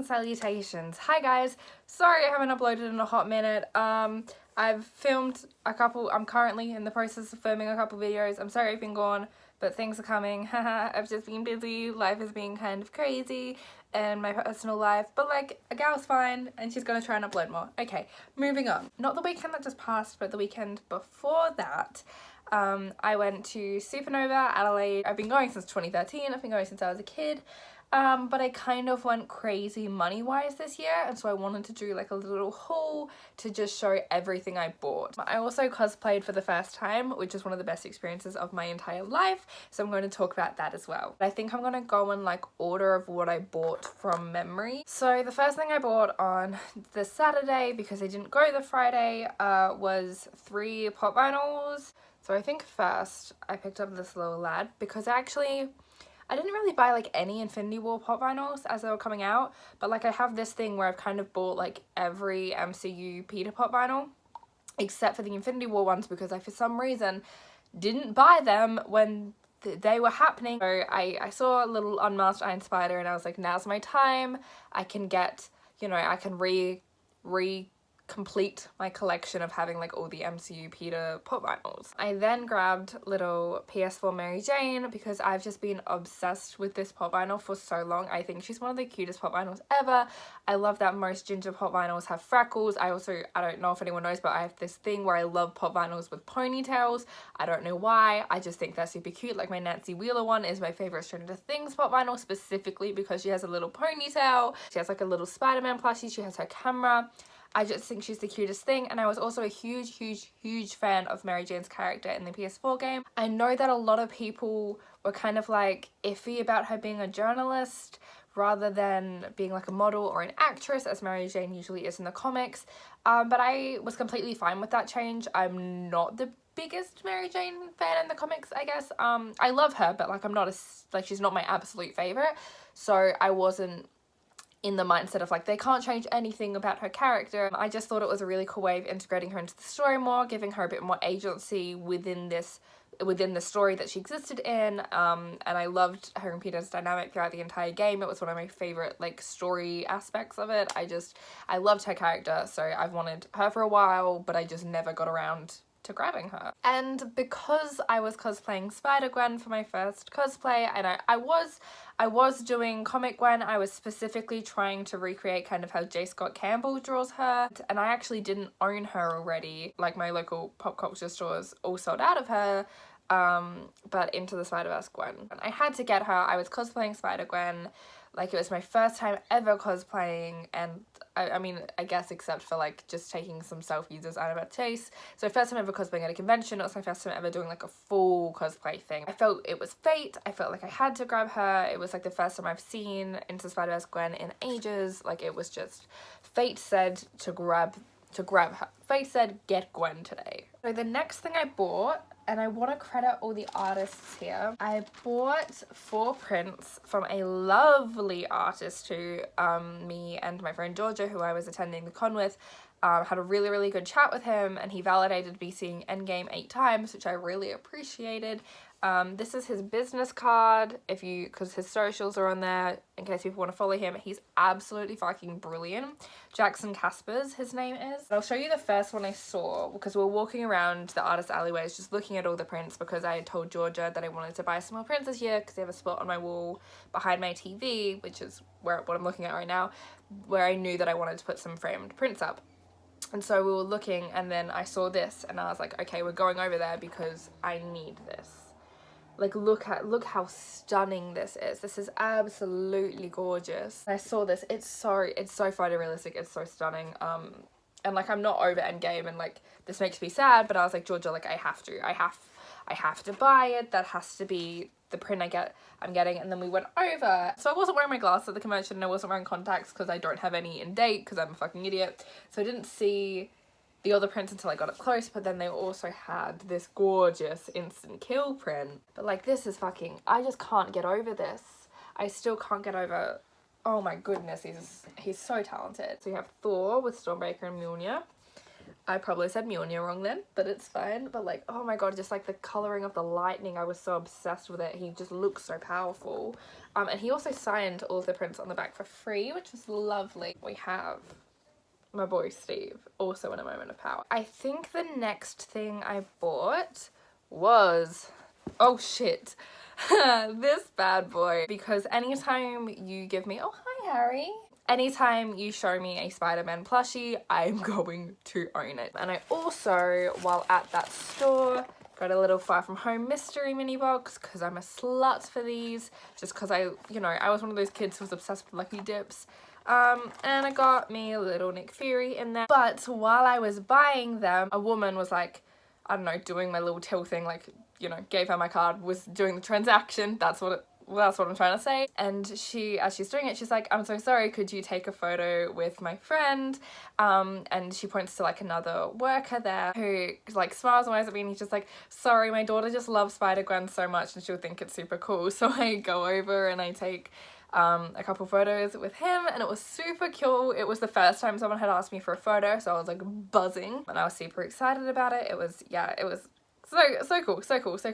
and salutations. Hi guys, sorry I haven't uploaded in a hot minute. I've filmed a couple, I'm currently in the process of filming a couple videos. I'm sorry I've been gone, but things are coming. I've just been busy, life has been kind of crazy, and my personal life, but like, a gal's fine, and she's gonna try and upload more. Okay, moving on. Not the weekend that just passed, but the weekend before that. I went to Supernova, Adelaide. I've been going since 2013, I've been going since I was a kid. But I kind of went crazy money-wise this year, and so I wanted to do like a little haul to just show everything I bought. I also cosplayed for the first time, which is one of the best experiences of my entire life, so I'm going to talk about that as well. I think I'm going to go in like order of what I bought from memory. So the first thing I bought on the Saturday, because I didn't go the Friday, was 3 pop vinyls. So I think first I picked up this little lad because I didn't really buy like any Infinity War pop vinyls as they were coming out, but like I have this thing where I've kind of bought like every MCU Peter pop vinyl except for the Infinity War ones because I for some reason didn't buy them when they were happening. So I saw a little unmasked Iron Spider and I was like, now's my time. I can get, you know, I can complete my collection of having like all the MCU Peter pop vinyls. I then grabbed little PS4 Mary Jane because I've just been obsessed with this pop vinyl for so long. I think she's one of the cutest pop vinyls ever. I love that most ginger pop vinyls have freckles. I don't know if anyone knows, but I have this thing where I love pop vinyls with ponytails. I don't know why, I just think they're super cute. Like my Nancy Wheeler one is my favorite Stranger Things pop vinyl specifically because she has a little ponytail. She has like a little Spider-Man plushie. She has her camera. I just think she's the cutest thing, and I was also a huge fan of Mary Jane's character in the PS4 game. I know that a lot of people were kind of like iffy about her being a journalist rather than being like a model or an actress as Mary Jane usually is in the comics, but I was completely fine with that change. I'm not the biggest Mary Jane fan in the comics, I guess. I love her, but like I'm not she's not my absolute favorite, so I wasn't in the mindset of like they can't change anything about her character. I just thought it was a really cool way of integrating her into the story more, giving her a bit more agency within the story that she existed in, and I loved her and Peter's dynamic throughout the entire game. It was one of my favorite like story aspects of it. I loved her character, so I've wanted her for a while, but I just never got around to grabbing her. And because I was cosplaying Spider-Gwen for my first cosplay, and I was doing Comic Gwen, I was specifically trying to recreate kind of how J. Scott Campbell draws her, and I actually didn't own her already. Like my local pop culture stores all sold out of her, but Into the Spider-Verse Gwen. And I had to get her. I was cosplaying Spider-Gwen, like it was my first time ever cosplaying, and I mean, I guess except for like just taking some selfies as Annabelle Chase. So first time ever cosplaying at a convention. It was my first time ever doing like a full cosplay thing. I felt it was fate. I felt like I had to grab her. It was like the first time I've seen Into the Spider-Verse Gwen in ages. Like it was just fate said to grab her. Fate said get Gwen today. So the next thing I bought, and I want to credit all the artists here, I bought 4 prints from a lovely artist who me and my friend Georgia, who I was attending the con with, had a really good chat with him, and he validated me seeing Endgame 8 times, which I really appreciated. This is his business card, because his socials are on there in case people want to follow him. He's absolutely fucking brilliant. Jackson Caspers, his name is. I'll show you the first one I saw because we were walking around the artist alleyways just looking at all the prints because I had told Georgia that I wanted to buy some more prints this year because they have a spot on my wall behind my TV, which is what I'm looking at right now, where I knew that I wanted to put some framed prints up. And so we were looking, and then I saw this and I was like, okay, we're going over there because I need this. Like look how stunning this is. This is absolutely gorgeous. I saw this. It's so photorealistic. It's so stunning. And like I'm not over Endgame, and like this makes me sad, but I was like, Georgia, like I have to buy it. That has to be the print I'm getting. And then we went over. So I wasn't wearing my glasses at the convention, and I wasn't wearing contacts because I don't have any in date because I'm a fucking idiot. So I didn't see the other prints until I got up close, but then they also had this gorgeous instant kill print. But like this is fucking, I just can't get over this. I still can't get over, oh my goodness, he's so talented. So you have Thor with Stormbreaker and Mjolnir. I probably said Mjolnir wrong then, but it's fine. But like, oh my god, just like the colouring of the lightning, I was so obsessed with it. He just looks so powerful. And he also signed all of the prints on the back for free, which is lovely. We have my boy Steve, also in a moment of power. I think the next thing I bought was, oh shit, this bad boy. Because anytime you give me, oh hi Harry, anytime you show me a Spider-Man plushie, I'm going to own it. And I also, while at that store, got a little Far From Home mystery mini box because I'm a slut for these. Just because I was one of those kids who was obsessed with Lucky Dips. And I got me a little Nick Fury in there. But while I was buying them, a woman was like, I don't know, doing my little till thing, like, you know, gave her my card, was doing the transaction. That's what I'm trying to say. And she, as she's doing it, she's like, I'm so sorry, could you take a photo with my friend? And she points to like another worker there who like smiles and waves at me, and he's just like, sorry, my daughter just loves Spider-Gwen so much and she'll think it's super cool. So I go over and I take a couple photos with him, and it was super cool. It was the first time someone had asked me for a photo, so I was like buzzing and I was super excited about it. It was so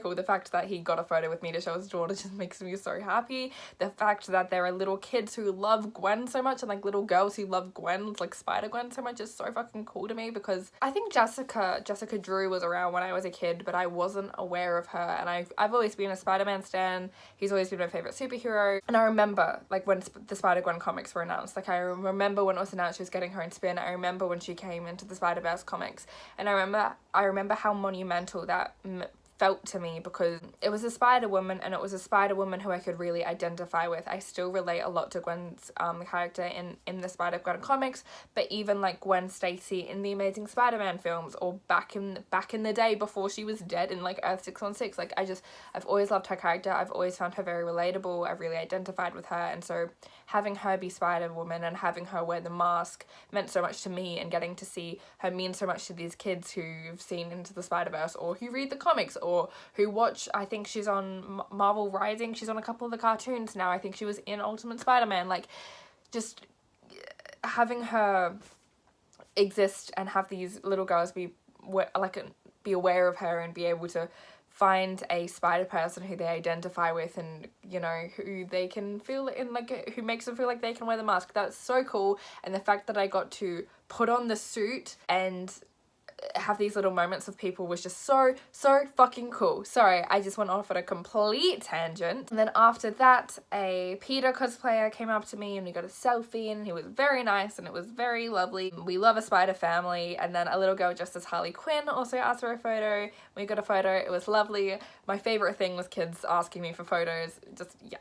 cool. The fact that he got a photo with me to show his daughter just makes me so happy. The fact that there are little kids who love Gwen so much, and like little girls who love Gwen, like Spider-Gwen so much, is so fucking cool to me, because I think Jessica Drew was around when I was a kid, but I wasn't aware of her, and I've always been a Spider-Man stan. He's always been my favorite superhero. And I remember like when the Spider-Gwen comics were announced, like I remember when it was announced she was getting her own spin. I remember when she came into the Spider-Verse comics, and I remember how monumental that felt to me, because it was a Spider-Woman, and it was a Spider-Woman who I could really identify with. I still relate a lot to Gwen's character in the Spider-Gwen comics, but even like Gwen Stacy in the Amazing Spider-Man films, or back in the day before she was dead in like Earth 616, like I've always loved her character. I've always found her very relatable. I've really identified with her, and so having her be Spider-Woman and having her wear the mask meant so much to me, and getting to see her mean so much to these kids who've seen Into the Spider-Verse, or who read the comics, or who watch, I think she's on Marvel Rising, she's on a couple of the cartoons now, I think she was in Ultimate Spider-Man, like, just having her exist and have these little girls be aware of her and be able to find a spider person who they identify with, and you know, who they can feel in, like, who makes them feel like they can wear the mask. That's so cool. And the fact that I got to put on the suit and have these little moments with people was just so fucking cool. Sorry, I just went off on a complete tangent. And then after that, a Peter cosplayer came up to me and we got a selfie, and he was very nice and it was very lovely. We love a spider family. And then a little girl dressed as Harley Quinn also asked for a photo. We got a photo. It was lovely. My favorite thing was kids asking me for photos. Just, yeah,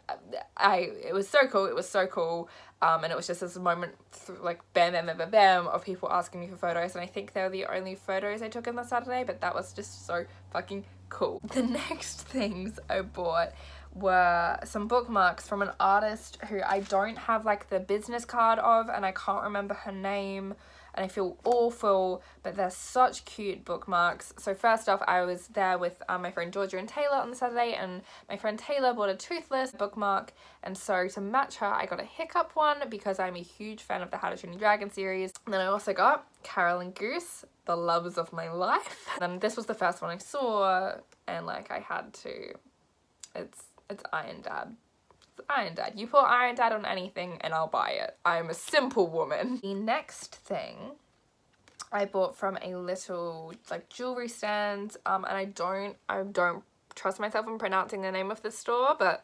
it was so cool. It was so cool. And it was just this moment, like, bam, bam, bam, bam, bam, of people asking me for photos. And I think they were the only photos I took on the Saturday, but that was just so fucking cool. The next things I bought were some bookmarks from an artist who I don't have, like, the business card of, and I can't remember her name, and I feel awful, but they're such cute bookmarks. So first off, I was there with my friend Georgia and Taylor on the Saturday, and my friend Taylor bought a Toothless bookmark, and so to match her, I got a Hiccup one because I'm a huge fan of the How to Train Your Dragon series. And then I also got Carol and Goose, the loves of my life. And this was the first one I saw, and like I had to. It's Iron Dad. Iron Dad. You put Iron Dad on anything and I'll buy it. I'm a simple woman. The next thing I bought from a little like jewelry stand, and I don't trust myself in pronouncing the name of the store, but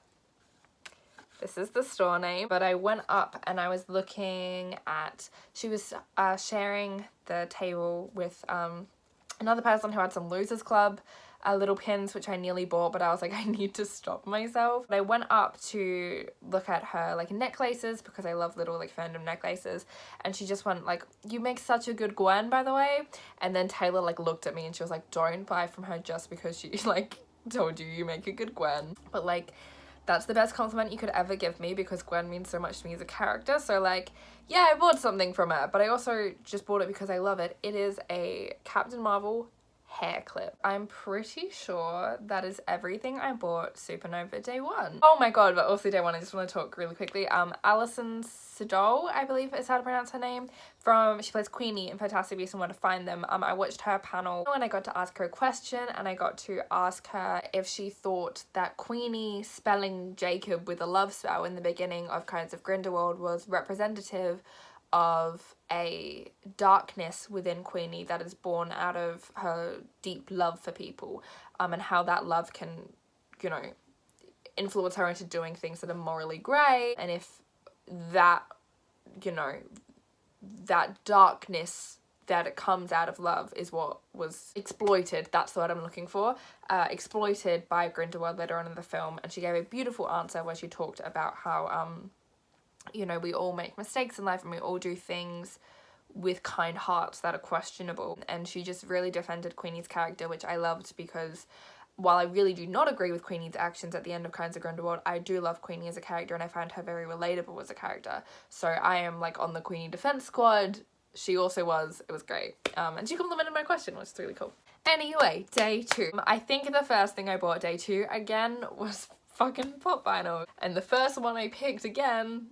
this is the store name. But I went up and I was looking at, she was sharing the table with another person who had some Losers Club little pins, which I nearly bought, but I was like, I need to stop myself. But I went up to look at her like necklaces, because I love little like fandom necklaces, and she just went like, you make such a good Gwen, by the way. And then Taylor like looked at me and she was like, don't buy from her just because she like told you make a good Gwen. But like, that's the best compliment you could ever give me, because Gwen means so much to me as a character. So like, yeah, I bought something from her, but I also just bought it because I love it. It is a Captain Marvel hair clip. I'm pretty sure that is everything I bought Supernova day one. Oh my god, but also day one, I just want to talk really quickly. Alison Sudol, I believe is how to pronounce her name, she plays Queenie in Fantastic Beasts and Where to Find Them. I watched her panel and I got to ask her a question, and I got to ask her if she thought that Queenie spelling Jacob with a love spell in the beginning of Kinds of Grindelwald was representative of a darkness within Queenie that is born out of her deep love for people, and how that love can, you know, influence her into doing things that are morally grey, and if that, you know, that darkness that it comes out of love is what was exploited, that's the word I'm looking for, exploited by Grindelwald later on in the film. And she gave a beautiful answer where she talked about how you know, we all make mistakes in life and we all do things with kind hearts that are questionable. And she just really defended Queenie's character, which I loved, because while I really do not agree with Queenie's actions at the end of Kinds of Grindelwald, I do love Queenie as a character and I find her very relatable as a character. So I am like on the Queenie defense squad. She also was. It was great. And she complimented my question, which is really cool. Anyway, day two. I think the first thing I bought day two again was fucking pop vinyl. And the first one I picked again,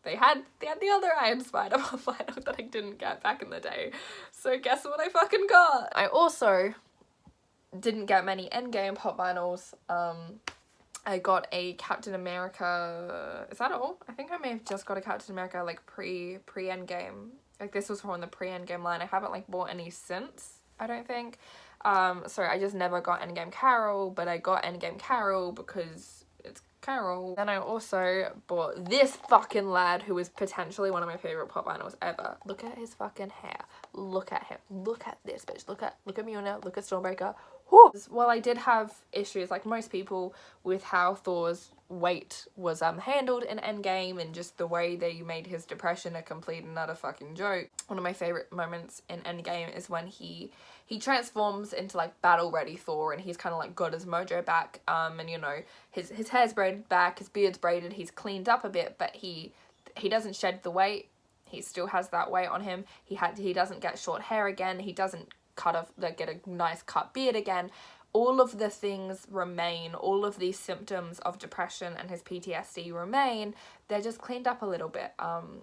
they had the other Iron Spider pop vinyl that I didn't get back in the day. So guess what I fucking got? I also didn't get many Endgame pop vinyls. I got a Captain America, is that all? I think I may have just got a Captain America like pre-Endgame. Like this was from the pre-Endgame line. I haven't like bought any since, I don't think. So I just never got Endgame Carol, but I got Endgame Carol because it's Carol. Then I also bought this fucking lad who is potentially one of my favorite pop vinyls ever. Look at his fucking hair. Look at him. Look at this bitch. Look at Mjolnir. Look at Stormbreaker. Whew. Well, I did have issues, like most people, with how Thor's weight was handled in Endgame, and just the way they made his depression a complete and utter fucking joke. One of my favorite moments in Endgame is when he transforms into like battle ready Thor, and he's kind of like got his mojo back, and you know, his hair's braided back, his beard's braided, he's cleaned up a bit, but he doesn't shed the weight. He still has that weight on him. He doesn't get short hair again. He doesn't get a nice cut beard again. All of the things remain. All of these symptoms of depression and his PTSD remain. They're just cleaned up a little bit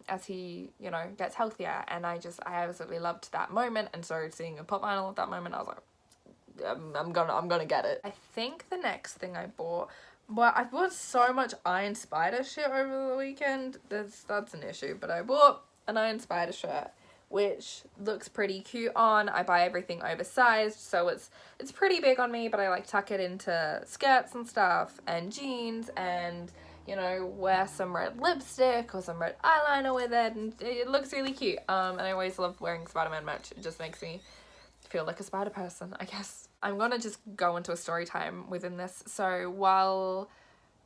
as he, you know, gets healthier. And I absolutely loved that moment. And so seeing a pop vinyl at that moment, I was like, I'm gonna get it. I think the next thing I bought, well, I bought so much Iron Spider shit over the weekend. That's an issue. But I bought an Iron Spider shirt, which looks pretty cute on. I buy everything oversized, so it's pretty big on me, but I like tuck it into skirts and stuff and jeans, and you know, wear some red lipstick or some red eyeliner with it, and it looks really cute. And I always love wearing Spider-Man merch. It just makes me feel like a spider person, I guess. I'm gonna just go into a story time within this. So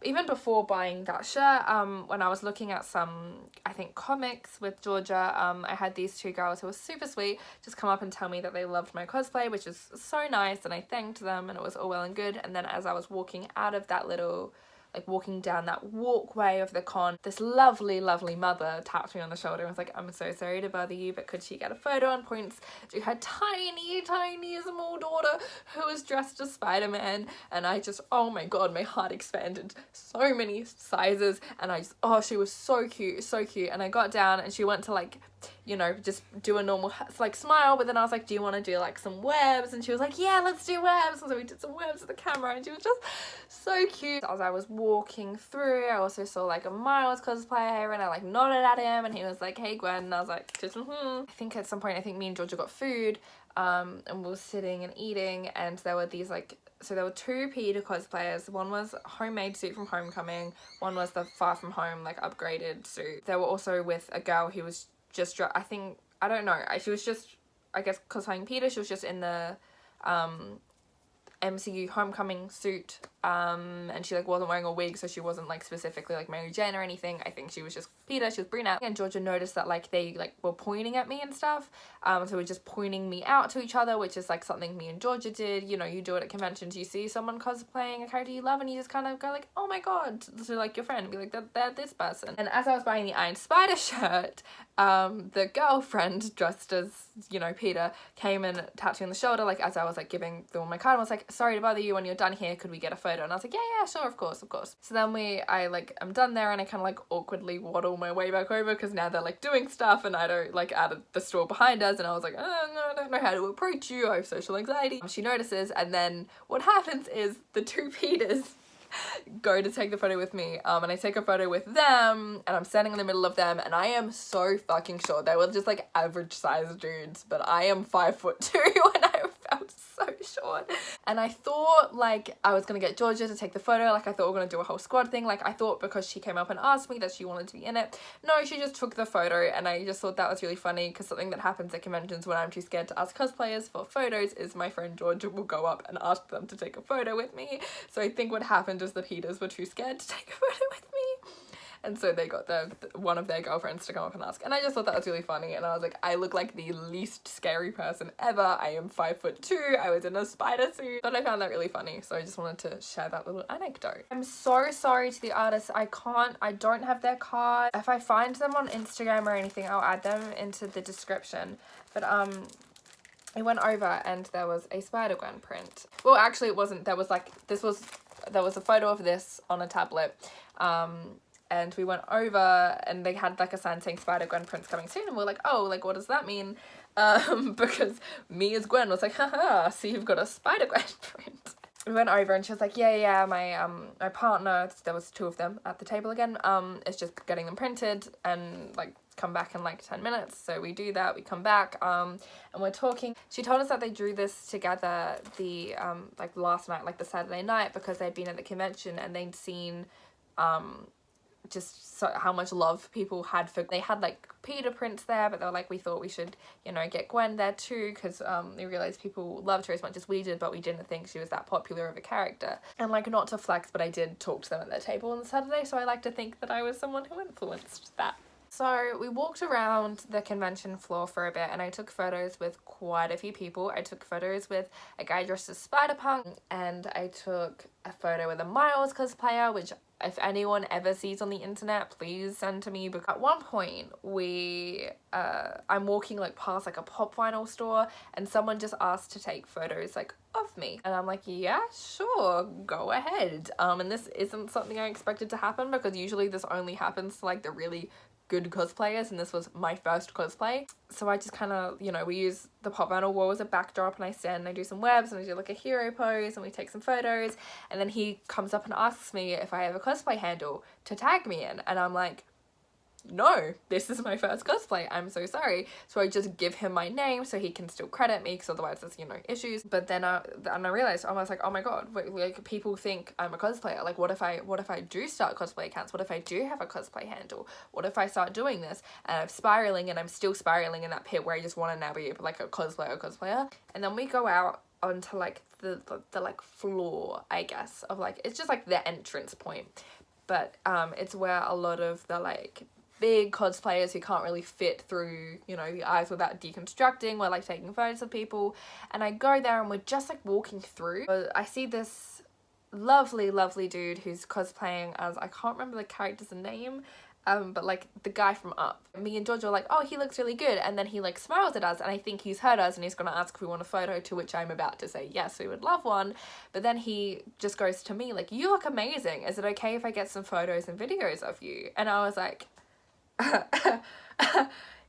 even before buying that shirt, when I was looking at some, I think, comics with Georgia, I had these two girls who were super sweet just come up and tell me that they loved my cosplay, which is so nice, and I thanked them, and it was all well and good. And then as I was walking out of that little, like walking down that walkway of the con, this lovely, lovely mother tapped me on the shoulder and was like, I'm so sorry to bother you, but could she get a photo, and points to her tiny, tiny small daughter who was dressed as Spider-Man. And I just, oh my god, my heart expanded so many sizes, and I just, oh, she was so cute, so cute. And I got down and she went to like, you know, just do a normal like smile, but then I was like, do you want to do like some webs? And she was like, yeah, let's do webs. And so we did some webs with the camera, and she was just so cute. As I was walking through, I also saw like a Miles cosplayer, and I like nodded at him, and he was like, hey Gwen, and I was like, just I think at some point, I think me and Georgia got food, and we were sitting and eating, and there were these like, so there were two Peter cosplayers. One was a homemade suit from Homecoming, one was the Far From Home like upgraded suit. They were also with a girl who was just, I think, I don't know, she was just, I guess, cosplaying Peter. She was just in the MCU Homecoming suit, and she like wasn't wearing a wig, so she wasn't like specifically like Mary Jane or anything. I think she was just Peter, she was brunette. And Georgia noticed that like they like were pointing at me and stuff, so we're just pointing me out to each other, which is like something me and Georgia did. You know, you do it at conventions, you see someone cosplaying a character you love and you just kind of go like, oh my god, to like your friend and be like, they're this person. And as I was buying the Iron Spider shirt, the girlfriend dressed as, you know, Peter came and tapped me on the shoulder like as I was like giving them my card and was like, sorry to bother you, when you're done here could we get a photo? And I was like, yeah, sure, of course. So then I'm done there and I kind of like awkwardly waddle my way back over because now they're like doing stuff and I don't like out of the store behind us, and I was like, oh, no, I don't know how to approach you, I have social anxiety. She notices, and then what happens is the two Peters go to take the photo with me, and I take a photo with them and I'm standing in the middle of them, and I am so fucking short. They were just like average sized dudes, but I am 5'2" and I felt so short. And I thought like I was gonna get Georgia to take the photo, like I thought we were gonna do a whole squad thing, like I thought because she came up and asked me that she wanted to be in it. No, she just took the photo, and I just thought that was really funny because something that happens at conventions when I'm too scared to ask cosplayers for photos is my friend Georgia will go up and ask them to take a photo with me. So I think what happened was the Peters were too scared to take a photo with me, and so they got one of their girlfriends to come up and ask, and I just thought that was really funny. And I was like, I look like the least scary person ever. I am 5'2", I was in a spider suit, but I found that really funny, so I just wanted to share that little anecdote. I'm so sorry to the artists, I don't have their card. If I find them on Instagram or anything, I'll add them into the description. But I went over and there was a Spider-Gwen print. Well, actually it wasn't. There was a photo of this on a tablet, and we went over and they had like a sign saying Spider-Gwen print's coming soon, and we're like, oh, like what does that mean? Because me as Gwen was like, haha, so you've got a Spider-Gwen print. We went over and she was like, yeah, my partner, there was two of them at the table again, is just getting them printed and like come back in like 10 minutes. So we do that, we come back, and we're talking. She told us that they drew this together the like last night, like the Saturday night, because they'd been at the convention and they'd seen just how much love people had for, they had like Peter prints there, but they were like, we thought we should, you know, get Gwen there too, because we realized people loved her as much as we did, but we didn't think she was that popular of a character. And like, not to flex, but I did talk to them at their table on Saturday, so I like to think that I was someone who influenced that. So we walked around the convention floor for a bit and I took photos with quite a few people. I took photos with a guy dressed as Spider-Punk, and I took a photo with a Miles cosplayer, which if anyone ever sees on the internet, please send to me. Because at one point I'm walking like past like a pop vinyl store and someone just asked to take photos like of me, and I'm like, yeah, sure, go ahead. And this isn't something I expected to happen because usually this only happens to like the really good cosplayers, and this was my first cosplay. So I just kind of, you know, we use the pop vinyl wall as a backdrop, and I stand and I do some webs and I do like a hero pose and we take some photos, and then he comes up and asks me if I have a cosplay handle to tag me in, and I'm like, no, this is my first cosplay, I'm so sorry. So I just give him my name so he can still credit me, because otherwise there's, you know, issues. But then I realized, I was like, oh my god, wait, like people think I'm a cosplayer. Like what if I do start cosplay accounts? What if I do have a cosplay handle? What if I start doing this and I'm spiraling, and I'm still spiraling in that pit where I just want to now be like a cosplayer. And then we go out onto like the like floor, I guess, of like, it's just like the entrance point, but it's where a lot of the like big cosplayers who can't really fit through, you know, the eyes without deconstructing, we're like taking photos of people. And I go there and we're just like walking through. I see this lovely dude who's cosplaying as, I can't remember the character's name, but like the guy from Up. Me and Georgia are like, oh, he looks really good, and then he like smiles at us, and I think he's heard us and he's gonna ask if we want a photo, to which I'm about to say yes, we would love one. But then he just goes to me like, you look amazing, is it okay if I get some photos and videos of you? And I was like,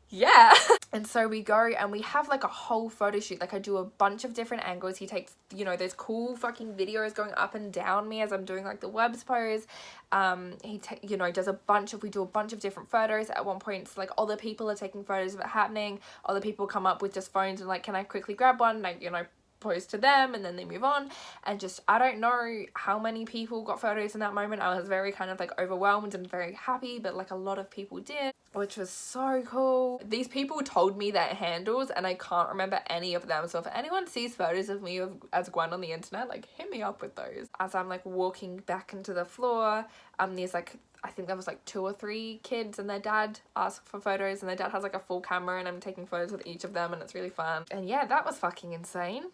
yeah. And so we go and we have like a whole photo shoot. Like I do a bunch of different angles. He takes, you know, those cool fucking videos going up and down me as I'm doing like the webs pose. You know, we do a bunch of different photos. At one point it's like other people are taking photos of it happening. Other people come up with just phones and like, can I quickly grab one? And I, you know, pose to them, and then they move on. And just, I don't know how many people got photos in that moment. I was very kind of like overwhelmed and very happy, but like a lot of people did, which was so cool. These people told me their handles and I can't remember any of them, so if anyone sees photos of me as Gwen on the internet, like hit me up with those. As I'm like walking back into the floor, there's like, I think there was like 2 or 3 kids and their dad asked for photos, and their dad has like a full camera, and I'm taking photos with each of them, and it's really fun. And yeah, that was fucking insane.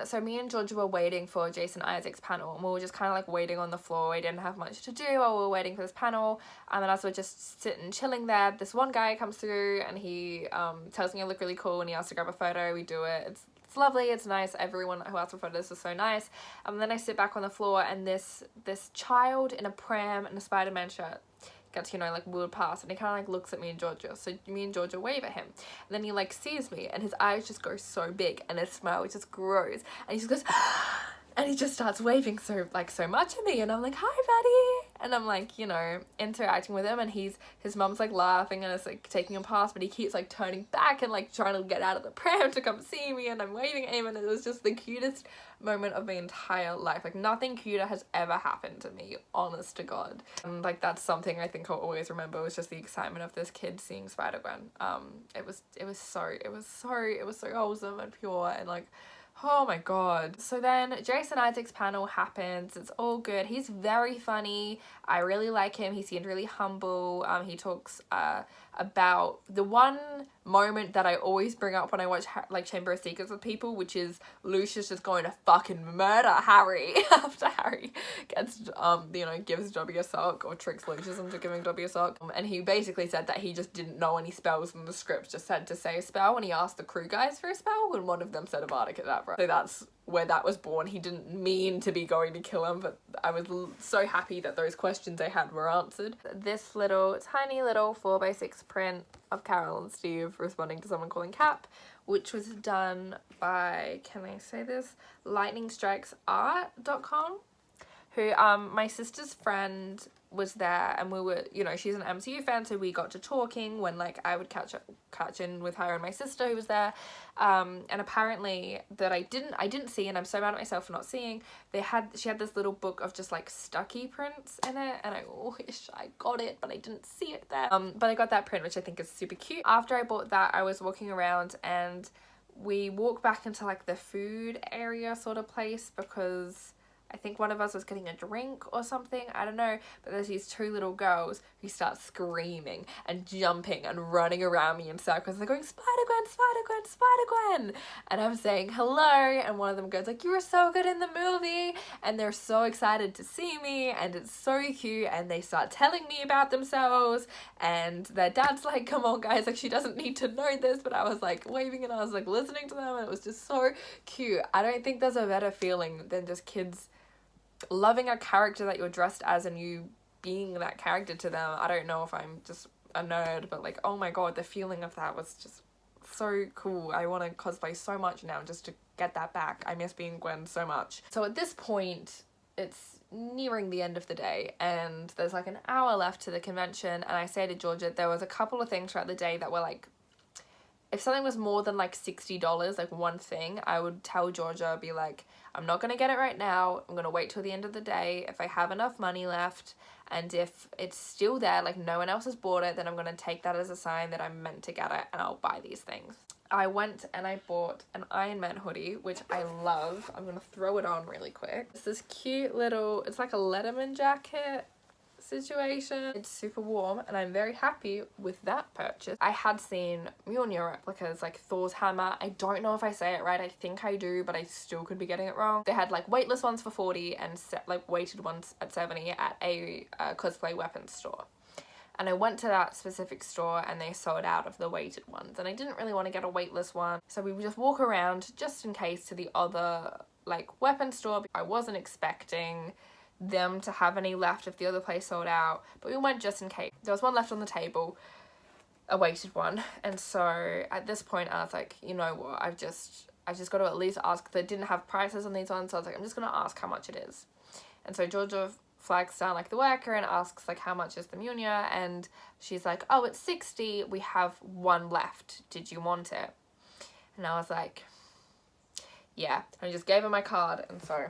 So me and Georgia were waiting for Jason Isaac's panel, and we were just kind of like waiting on the floor. We didn't have much to do while we were waiting for this panel, and then as we're just sitting chilling there, this one guy comes through and he tells me I look really cool and he asks to grab a photo. We do it. It's lovely, it's nice. Everyone who asked for photos was so nice. And then I sit back on the floor, and this child in a pram and a Spider-Man shirt gets, you know, like wheeled past, and he kind of like looks at me and Georgia. So me and Georgia wave at him, and then he like sees me, and his eyes just go so big, and his smile just grows, and he just goes and he just starts waving so much at me, and I'm like, hi buddy, and I'm like, you know, interacting with him, and his mum's like laughing and it's like taking him past, but he keeps like turning back and like trying to get out of the pram to come see me, and I'm waving at him, and it was just the cutest moment of my entire life. Like nothing cuter has ever happened to me, honest to God. And like that's something I think I'll always remember, was just the excitement of this kid seeing Spider-Gwen. It was so wholesome and pure, and like, oh my God. So then Jason Isaac's panel happens. It's all good. He's very funny. I really like him. He seemed really humble. He talks about the one moment that I always bring up when I watch like Chamber of Secrets with people, which is Lucius just going to fucking murder Harry after Harry gets you know, gives Dobby a sock, or tricks Lucius into giving Dobby a sock. And he basically said that he just didn't know any spells in the script, just had to say a spell, and he asked the crew guys for a spell, and one of them said Avada Kedavra. So that's where that was born. He didn't mean to be going to kill him, but I was so happy that those questions I had were answered. This little tiny little 4x6 print of Carol and Steve responding to someone calling Cap, which was done by, can I say this, lightningstrikesart.com, who my sister's friend was there, and we were, you know, she's an MCU fan, so we got to talking when like I would catch in with her and my sister who was there, and apparently that I didn't see, and I'm so mad at myself for not seeing, she had this little book of just like Stucky prints in it, and I wish I got it, but I didn't see it there, but I got that print, which I think is super cute. After I bought that, I was walking around, and we walked back into like the food area sort of place, because I think one of us was getting a drink or something, I don't know, but there's these 2 little girls who start screaming and jumping and running around me in circles. They're going, Spider-Gwen, Spider-Gwen, Spider-Gwen! And I'm saying hello, and one of them goes like, you were so good in the movie! And they're so excited to see me, and it's so cute, and they start telling me about themselves, and their dad's like, come on guys, like she doesn't need to know this, but I was like waving and I was like listening to them, and it was just so cute. I don't think there's a better feeling than just kids loving a character that you're dressed as and you being that character to them. I don't know if I'm just a nerd, but like, oh my God, the feeling of that was just so cool. I want to cosplay so much now just to get that back. I miss being Gwen so much. So at this point, it's nearing the end of the day, and there's like an hour left to the convention, and I say to Georgia, there was a couple of things throughout the day that were like, if something was more than like $60, like one thing, I would tell Georgia, be like, I'm not going to get it right now. I'm going to wait till the end of the day. If I have enough money left, and if it's still there, like no one else has bought it, then I'm going to take that as a sign that I'm meant to get it, and I'll buy these things. I went and I bought an Iron Man hoodie, which I love. I'm going to throw it on really quick. It's this cute little, it's like a Letterman jacket situation. It's super warm, and I'm very happy with that purchase. I had seen Mjolnir replicas, like Thor's hammer. I don't know if I say it right. I think I do, but I still could be getting it wrong. They had like weightless ones for 40 and like weighted ones at 70 at a cosplay weapons store. And I went to that specific store and they sold out of the weighted ones, and I didn't really want to get a weightless one, so we would just walk around just in case to the other like weapon store. I wasn't expecting them to have any left if the other place sold out, but we went just in case. There was one left on the table, a weighted one, and so at this point I was like, you know what, I've just got to at least ask. They didn't have prices on these ones, so I was like, I'm just gonna ask how much it is. And so Georgia flags down like the worker and asks like, how much is the Mjolnir, and she's like, oh, it's 60, we have one left, did you want it? And I was like, yeah, I just gave her my card, and so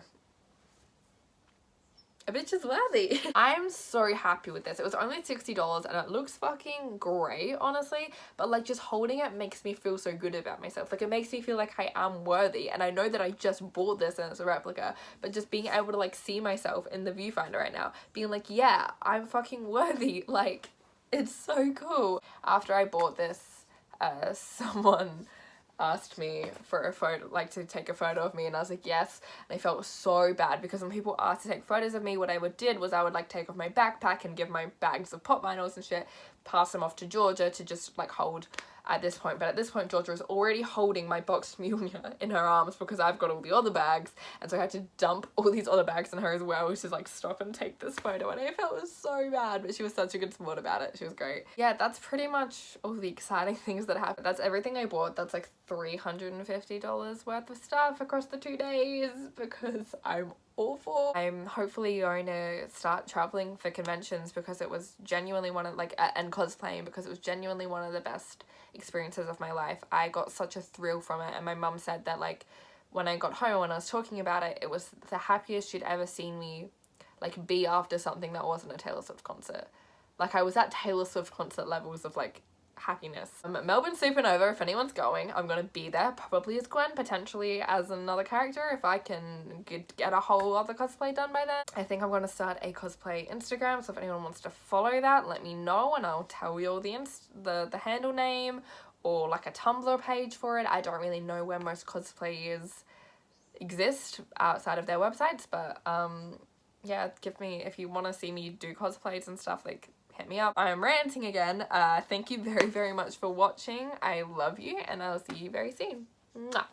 a bitch is worthy. I'm so happy with this. It was only $60 and it looks fucking great, honestly, but like just holding it makes me feel so good about myself. Like it makes me feel like I am worthy, and I know that I just bought this and it's a replica, but just being able to like see myself in the viewfinder right now, being like, yeah, I'm fucking worthy. Like, it's so cool. After I bought this, someone asked me for a photo, like to take a photo of me, and I was like yes, and I felt so bad because when people asked to take photos of me, what I did was I would like take off my backpack and give my bags of pop vinyls and shit, pass them off to Georgia to just like hold at this point. But at this point Georgia was already holding my boxed Mjolnir in her arms because I've got all the other bags, and so I had to dump all these other bags in her as well, which is like stop and take this photo, and I felt so bad, but she was such a good sport about it. She was great. Yeah, that's pretty much all the exciting things that happened. That's everything I bought. That's like $350 worth of stuff across the 2 days because I'm awful. I'm hopefully going to start traveling for conventions because it was genuinely one of like and cosplaying because it was genuinely one of the best experiences of my life. I got such a thrill from it, and my mum said that like when I got home, when I was talking about it, it was the happiest she'd ever seen me like be after something that wasn't a Taylor Swift concert. Like I was at Taylor Swift concert levels of like happiness. I'm at Melbourne Supernova, if anyone's going. I'm gonna be there, probably as Gwen, potentially as another character if I can get a whole other cosplay done by then. I think I'm gonna start a cosplay Instagram, so if anyone wants to follow that, let me know and I'll tell you all the handle name or like a Tumblr page for it. I don't really know where most cosplayers exist outside of their websites, but yeah, if you want to see me do cosplays and stuff, like hit me up. I am ranting again. Thank you very, very much for watching. I love you, and I'll see you very soon. Mwah.